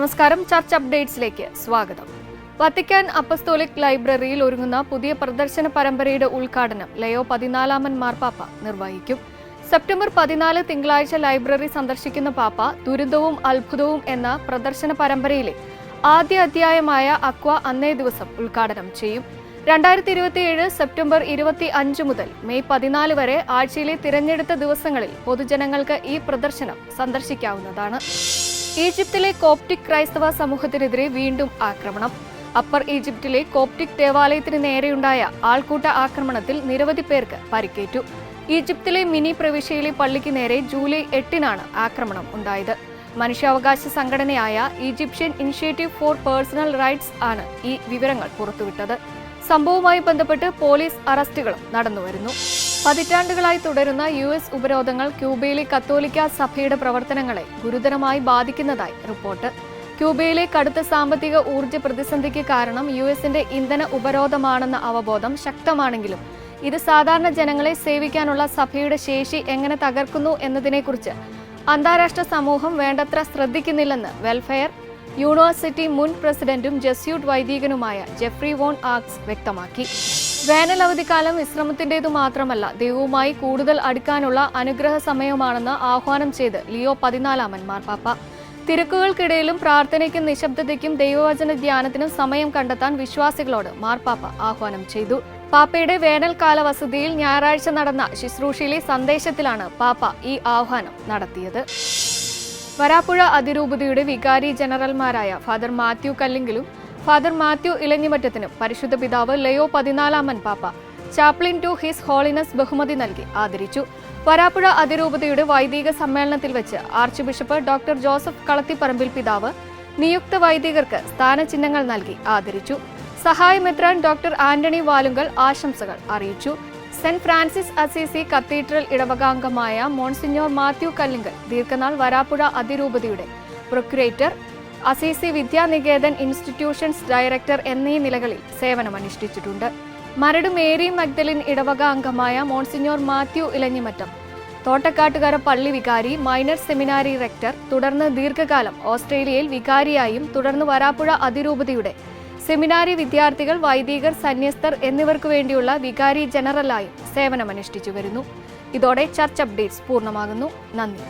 നമസ്കാരം. ചർച്ച് അപ്ഡേറ്റ്സിലേക്ക് സ്വാഗതം. Vatican apostolic ലൈബ്രറിയിൽ ഒരുങ്ങുന്ന പുതിയ പ്രദർശന പരമ്പരയുടെ ഉദ്ഘാടനം ലയോ 14 മാർപ്പാപ്പ നിർവഹിക്കും. സെപ്റ്റംബർ 14 തിങ്കളാഴ്ച ലൈബ്രറി സന്ദർശിക്കുന്ന പാപ്പ ദുരിതവും അത്ഭുതവും എന്ന പ്രദർശന പരമ്പരയിലെ ആദ്യ അധ്യായമായ അക്വ അന്നേ ദിവസം ഉദ്ഘാടനം ചെയ്യും. 2027 സെപ്റ്റംബർ 25 മുതൽ മെയ് 14 വരെ ആഴ്ചയിലെ തിരഞ്ഞെടുത്ത ദിവസങ്ങളിൽ പൊതുജനങ്ങൾക്ക് ഈ പ്രദർശനം സന്ദർശിക്കാവുന്നതാണ്. ഈജിപ്തിലെ കോപ്റ്റിക് ക്രൈസ്തവ സമൂഹത്തിനെതിരെ വീണ്ടും ആക്രമണം. അപ്പർ ഈജിപ്തിലെ കോപ്റ്റിക് ദേവാലയത്തിന് നേരെയുണ്ടായ ആൾക്കൂട്ട ആക്രമണത്തിൽ നിരവധി പേർക്ക് പരിക്കേറ്റു. ഈജിപ്തിലെ മിനി പ്രവിശ്യയിലെ പള്ളിക്ക് നേരെ ജൂലൈ 8-നാണ് ആക്രമണം ഉണ്ടായത്. മനുഷ്യാവകാശ സംഘടനയായ Egyptian initiative for personal rights ആണ് ഈ വിവരങ്ങൾ പുറത്തുവിട്ടത്. സംഭവവുമായി ബന്ധപ്പെട്ട് പോലീസ് അറസ്റ്റുകളും നടന്നുവരുന്നു. പതിറ്റാണ്ടുകളായി തുടരുന്ന US ഉപരോധങ്ങൾ ക്യൂബയിലെ കത്തോലിക്ക സഭയുടെ പ്രവർത്തനങ്ങളെ ഗുരുതരമായി ബാധിക്കുന്നതായി റിപ്പോർട്ട്. ക്യൂബയിലെ കടുത്ത സാമ്പത്തിക ഊർജ്ജ പ്രതിസന്ധിക്ക് കാരണം US-ന്റെ ഇന്ധന ഉപരോധമാണെന്ന അവബോധം ശക്തമാണെങ്കിലും ഇത് സാധാരണ ജനങ്ങളെ സേവിക്കാനുള്ള സഭയുടെ ശേഷി എങ്ങനെ തകർക്കുന്നു എന്നതിനെക്കുറിച്ച് അന്താരാഷ്ട്ര സമൂഹം വേണ്ടത്ര ശ്രദ്ധിക്കുന്നില്ലെന്ന് വെൽഫെയർ യൂണിവേഴ്സിറ്റി മുൻ പ്രസിഡന്റും ജസ്യൂട്ട് വൈദികനുമായ ജെഫ്രി വോൺ ആക്സ് വ്യക്തമാക്കി. വേനൽ അവധിക്കാലം വിശ്രമത്തിന്റേതു മാത്രമല്ല, ദൈവവുമായി കൂടുതൽ അടുക്കാനുള്ള അനുഗ്രഹ സമയമാണെന്ന് ആഹ്വാനം ചെയ്ത് ലിയോ 14 മാർപ്പാപ്പ. തിരക്കുകൾക്കിടയിലും പ്രാർത്ഥനയ്ക്കും നിശബ്ദതയ്ക്കും ദൈവവചന ധ്യാനത്തിനും സമയം കണ്ടെത്താൻ വിശ്വാസികളോട് മാർപ്പാപ്പ ആഹ്വാനം ചെയ്തു. പാപ്പയുടെ വേനൽക്കാല വസതിയിൽ ഞായറാഴ്ച നടന്ന ശുശ്രൂഷയിലെ സന്ദേശത്തിലാണ് പാപ്പ ഈ ആഹ്വാനം നടത്തിയത്. വരാപ്പുഴ അതിരൂപതയുടെ വികാരി ജനറൽമാരായ ഫാദർ മാത്യു കല്ലിങ്കിലും ഫാദർ മാത്യു ഇലഞ്ഞിമറ്റത്തിനും പരിശുദ്ധ പിതാവ് ലയോ 14 പാപ്പ ചാപ്ലിൻ ടു ഹിസ് ഹോളിനസ് ബഹുമതി നൽകി ആദരിച്ചു. വരാപ്പുഴ അതിരൂപതയുടെ വൈദിക സമ്മേളനത്തിൽ വെച്ച് arch bishop doctor Joseph Kalathiparambil പിതാവ് നിയുക്ത വൈദികർക്ക് സ്ഥാനചിഹ്നങ്ങൾ നൽകി ആദരിച്ചു. സഹായ മെത്രാൻ ഡോക്ടർ ആന്റണി വാലുങ്കൽ ആശംസകൾ അറിയിച്ചു. സെന്റ് ഫ്രാൻസിസ് അസീസി കത്തീഡ്രൽ ഇടവകാംഗമായ മോൺസിഞ്ഞോർ മാത്യു കല്ലിങ്കൽ ദീർഘനാൾ വരാപ്പുഴ അതിരൂപതയുടെ procurator, Assisi Vidyaniketan institutions director എന്നീ നിലകളിൽ സേവനമനുഷ്ഠിച്ചിട്ടുണ്ട്. മരട് മേരി മഗ്ദലിൻ ഇടവകാംഗമായ മോൺസിഞ്ഞോർ മാത്യു ഇലഞ്ഞിമറ്റം തോട്ടക്കാട്ടുകര പള്ളി വികാരി, മൈനർ സെമിനാരി റെക്ടർ, തുടർന്ന് ദീർഘകാലം ഓസ്ട്രേലിയയിൽ വികാരിയായും തുടർന്ന് വരാപ്പുഴ അതിരൂപതയുടെ സെമിനാരി വിദ്യാർത്ഥികൾ, വൈദികർ, സന്യസ്തർ എന്നിവർക്കു വേണ്ടിയുള്ള വികാരി ജനറലായും സേവനമനുഷ്ഠിച്ചു വരുന്നു. ഇതോടെ ചർച്ച് അപ്ഡേറ്റ്സ് പൂർണ്ണമാകുന്നു. നന്ദി.